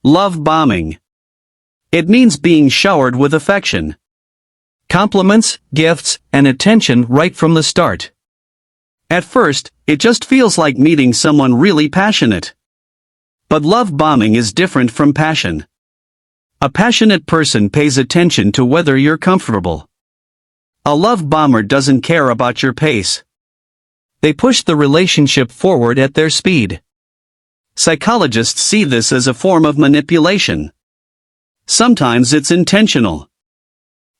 Love bombing. It means being showered with affection. Compliments, gifts, and attention right from the start. At first, it just feels like meeting someone really passionate. But love bombing is different from passion. A passionate person pays attention to whether you're comfortable. A love bomber doesn't care about your pace. They push the relationship forward at their speed. Psychologists see this as a form of manipulation. Sometimes it's intentional.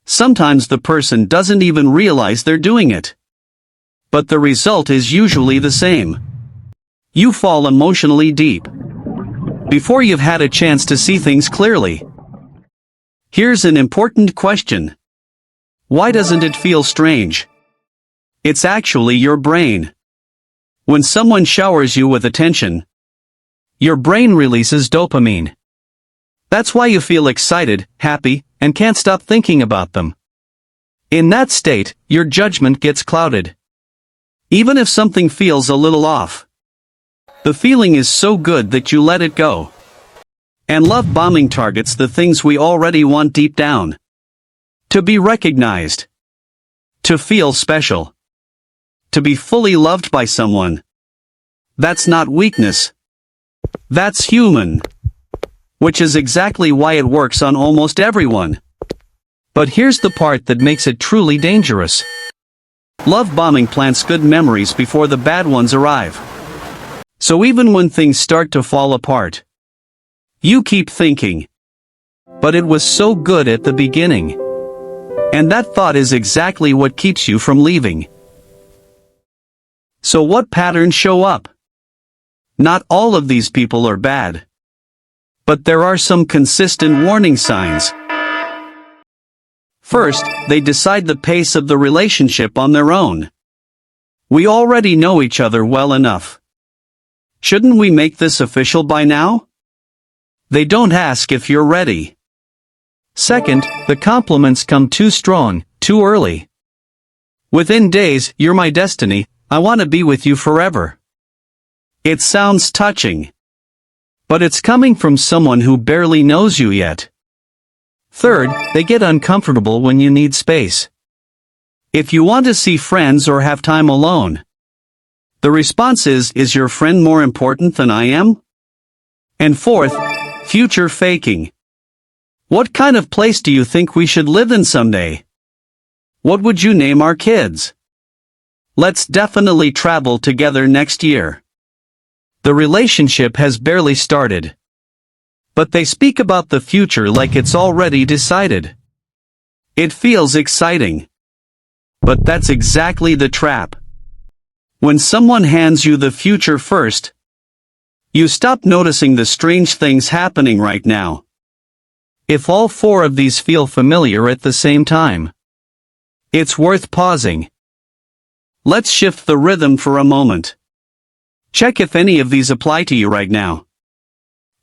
Sometimes the person doesn't even realize they're doing it. But the result is usually the same. You fall emotionally deep before you've had a chance to see things clearly. Here's an important question. Why doesn't it feel strange? It's actually your brain. When someone showers you with attention, your brain releases dopamine. That's why you feel excited, happy, and can't stop thinking about them. In that state, your judgment gets clouded. Even if something feels a little off, the feeling is so good that you let it go. And love bombing targets the things we already want deep down. To be recognized. To feel special. To be fully loved by someone. That's not weakness. That's human. Which is exactly why it works on almost everyone. But here's the part that makes it truly dangerous. Love bombing plants good memories before the bad ones arrive. So even when things start to fall apart, you keep thinking, but it was so good at the beginning. And that thought is exactly what keeps you from leaving. So what patterns show up? Not all of these people are bad. But there are some consistent warning signs. First, they decide the pace of the relationship on their own. We already know each other well enough. Shouldn't we make this official by now? They don't ask if you're ready. Second, the compliments come too strong, too early. Within days, "You're my destiny, I want to be with you forever." It sounds touching. But it's coming from someone who barely knows you yet. Third, they get uncomfortable when you need space. If you want to see friends or have time alone, the response is your friend more important than I am? And fourth, future faking. What kind of place do you think we should live in someday? What would you name our kids? Let's definitely travel together next year. The relationship has barely started. But they speak about the future like it's already decided. It feels exciting. But that's exactly the trap. When someone hands you the future first, you stop noticing the strange things happening right now. If all four of these feel familiar at the same time, it's worth pausing. Let's shift the rhythm for a moment. Check if any of these apply to you right now.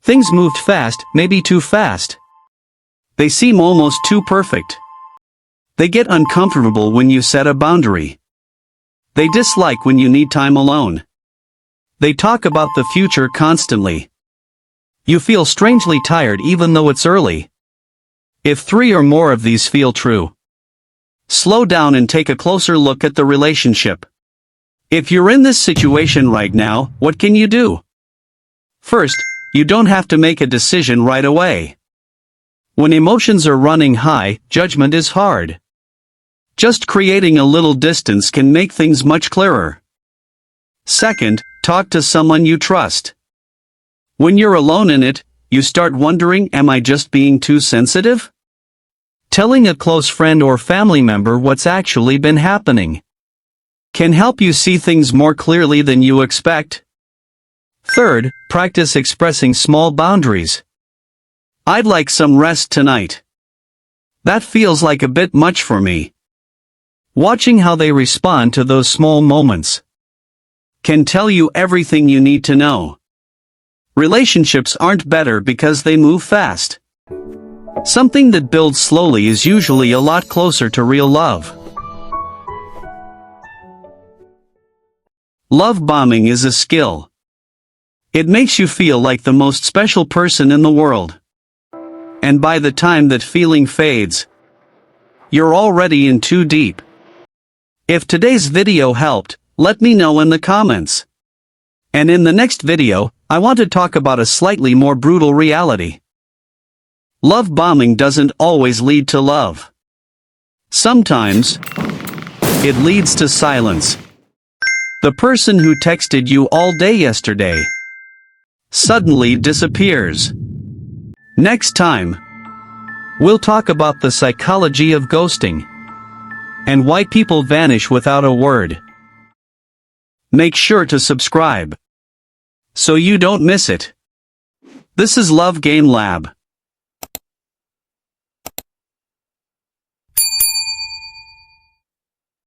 Things moved fast, maybe too fast. They seem almost too perfect. They get uncomfortable when you set a boundary. They dislike when you need time alone. They talk about the future constantly. You feel strangely tired even though it's early. If 3 or more of these feel true, slow down and take a closer look at the relationship. If you're in this situation right now, what can you do? First, you don't have to make a decision right away. When emotions are running high, judgment is hard. Just creating a little distance can make things much clearer. Second, talk to someone you trust. When you're alone in it, you start wondering, am I just being too sensitive? Telling a close friend or family member what's actually been happening can help you see things more clearly than you expect. Third, practice expressing small boundaries. I'd like some rest tonight. That feels like a bit much for me. Watching how they respond to those small moments can tell you everything you need to know. Relationships aren't better because they move fast. Something that builds slowly is usually a lot closer to real love. Love bombing is a skill. It makes you feel like the most special person in the world. And by the time that feeling fades, you're already in too deep. If today's video helped, let me know in the comments. And in the next video, I want to talk about a slightly more brutal reality. Love bombing doesn't always lead to love. Sometimes, it leads to silence. The person who texted you all day yesterday suddenly disappears. Next time, we'll talk about the psychology of ghosting and why people vanish without a word. Make sure to subscribe so you don't miss it. This is Love Game Lab.